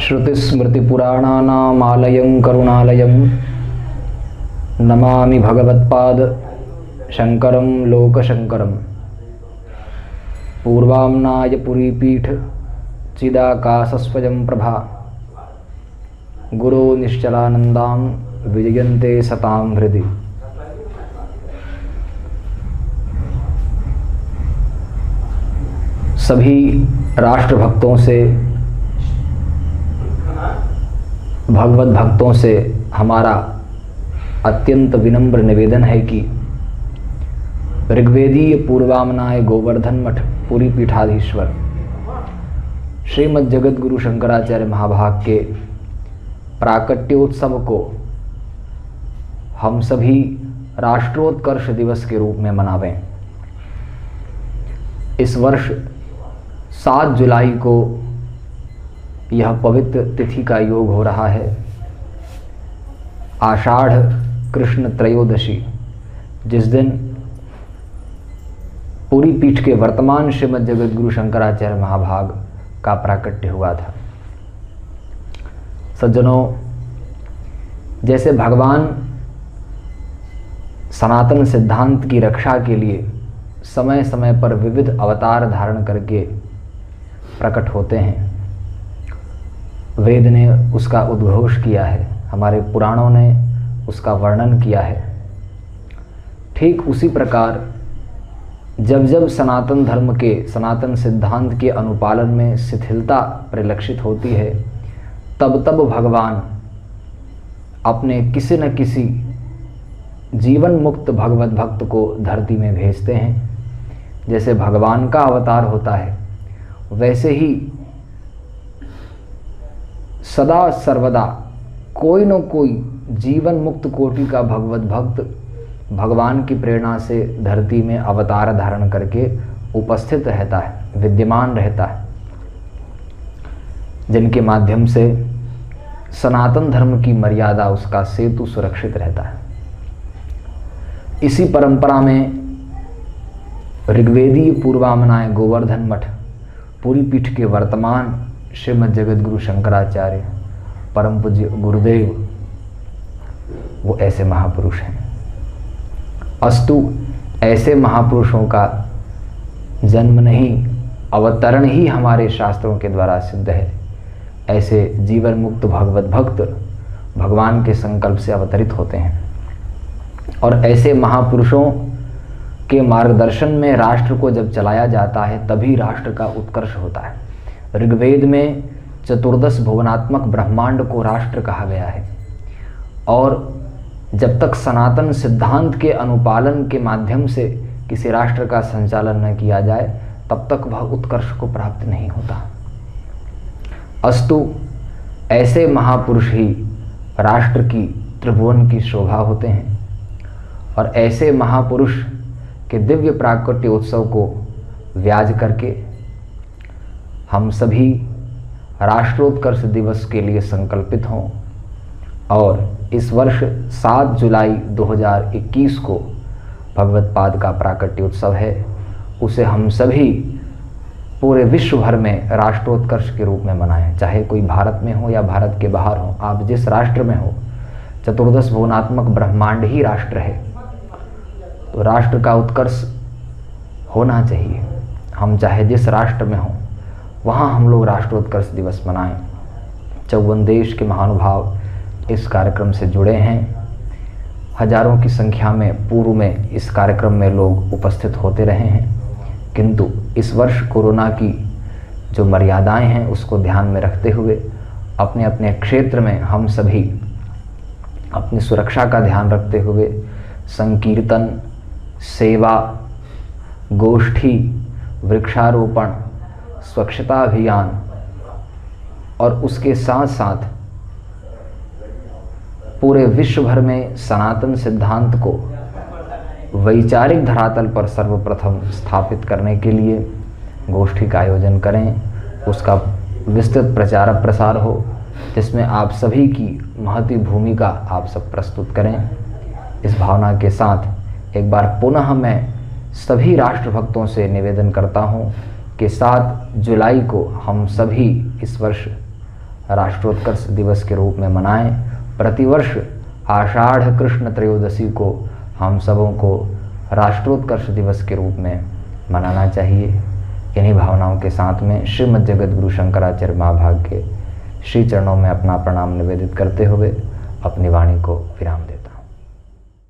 श्रुतिस्मृतिपुराणानामालयं करुणालयं नमामि भगवत्पाद शंकरं लोकशंकरं। पूर्वाम्नाय पुरीपीठ चिदाकाशस्वयं प्रभा गुरो निश्चलानंदां विजयन्ते सतां हृदि। सभी राष्ट्रभक्तों से, भगवत भक्तों से हमारा अत्यंत विनम्र निवेदन है कि ऋग्वेदीय पूर्वामनाय गोवर्धन मठ पुरी पीठाधीश्वर श्रीमद् जगत गुरु शंकराचार्य महाभाग के प्राकट्योत्सव को हम सभी राष्ट्रोत्कर्ष दिवस के रूप में मनावें। इस वर्ष 7 जुलाई को यह पवित्र तिथि का योग हो रहा है। आषाढ़ कृष्ण त्रयोदशी, जिस दिन पूरी पीठ के वर्तमान श्रीमद् जगत गुरु शंकराचार्य महाभाग का प्राकट्य हुआ था। सज्जनों, जैसे भगवान सनातन सिद्धांत की रक्षा के लिए समय समय पर विविध अवतार धारण करके प्रकट होते हैं, वेद ने उसका उद्घोष किया है, हमारे पुराणों ने उसका वर्णन किया है। ठीक उसी प्रकार जब जब सनातन धर्म के, सनातन सिद्धांत के अनुपालन में शिथिलता परिलक्षित होती है, तब तब भगवान अपने किसी न किसी जीवन मुक्त भगवत भक्त को धरती में भेजते हैं। जैसे भगवान का अवतार होता है, वैसे ही सदा सर्वदा कोई न कोई जीवन मुक्त कोटि का भगवत भक्त भगवान की प्रेरणा से धरती में अवतार धारण करके उपस्थित रहता है, विद्यमान रहता है, जिनके माध्यम से सनातन धर्म की मर्यादा, उसका सेतु सुरक्षित रहता है। इसी परंपरा में ऋग्वेदीय पूर्वामनाय गोवर्धन मठ पुरी पीठ के वर्तमान श्रीमद् जगत गुरु शंकराचार्य परम पूज्य गुरुदेव, वो ऐसे महापुरुष हैं। अस्तु, ऐसे महापुरुषों का जन्म नहीं, अवतरण ही हमारे शास्त्रों के द्वारा सिद्ध है। ऐसे जीवन मुक्त भगवत भक्त भगवान के संकल्प से अवतरित होते हैं और ऐसे महापुरुषों के मार्गदर्शन में राष्ट्र को जब चलाया जाता है, तभी राष्ट्र का उत्कर्ष होता है। ऋग्वेद में चतुर्दश भुवनात्मक ब्रह्मांड को राष्ट्र कहा गया है और जब तक सनातन सिद्धांत के अनुपालन के माध्यम से किसी राष्ट्र का संचालन न किया जाए, तब तक वह उत्कर्ष को प्राप्त नहीं होता। अस्तु, ऐसे महापुरुष ही राष्ट्र की, त्रिभुवन की शोभा होते हैं और ऐसे महापुरुष के दिव्य प्राकट्य उत्सव को व्याज करके हम सभी राष्ट्रोत्कर्ष दिवस के लिए संकल्पित हों और इस वर्ष 7 जुलाई 2021 को भगवत्पाद का प्राकट्य उत्सव है, उसे हम सभी पूरे विश्व भर में राष्ट्रोत्कर्ष के रूप में मनाएं। चाहे कोई भारत में हो या भारत के बाहर हो, आप जिस राष्ट्र में हो, चतुर्दश भुवनात्मक ब्रह्मांड ही राष्ट्र है, तो राष्ट्र का उत्कर्ष होना चाहिए। हम चाहे जिस राष्ट्र में हों, वहाँ हम लोग राष्ट्रोत्कर्ष दिवस मनाएं। 54 देश के महानुभाव इस कार्यक्रम से जुड़े हैं। हजारों की संख्या में पूर्व में इस कार्यक्रम में लोग उपस्थित होते रहे हैं, किंतु इस वर्ष कोरोना की जो मर्यादाएं हैं उसको ध्यान में रखते हुए अपने अपने क्षेत्र में हम सभी अपनी सुरक्षा का ध्यान रखते हुए संकीर्तन, सेवा, गोष्ठी, वृक्षारोपण, स्वच्छता अभियान और उसके साथ साथ पूरे विश्व भर में सनातन सिद्धांत को वैचारिक धरातल पर सर्वप्रथम स्थापित करने के लिए गोष्ठी का आयोजन करें। उसका विस्तृत प्रचार प्रसार हो, जिसमें आप सभी की महती भूमिका आप सब प्रस्तुत करें। इस भावना के साथ एक बार पुनः मैं सभी राष्ट्रभक्तों से निवेदन करता हूं कि 7 जुलाई को हम सभी इस वर्ष राष्ट्रोत्कर्ष दिवस के रूप में मनाएं। प्रतिवर्ष आषाढ़ कृष्ण त्रयोदशी को हम सबों को राष्ट्रोत्कर्ष दिवस के रूप में मनाना चाहिए। इन्हीं भावनाओं के साथ में श्रीमद् जगत गुरु शंकराचार्य महाभाग के श्री चरणों में अपना प्रणाम निवेदित करते हुए अपनी वाणी को विराम दें।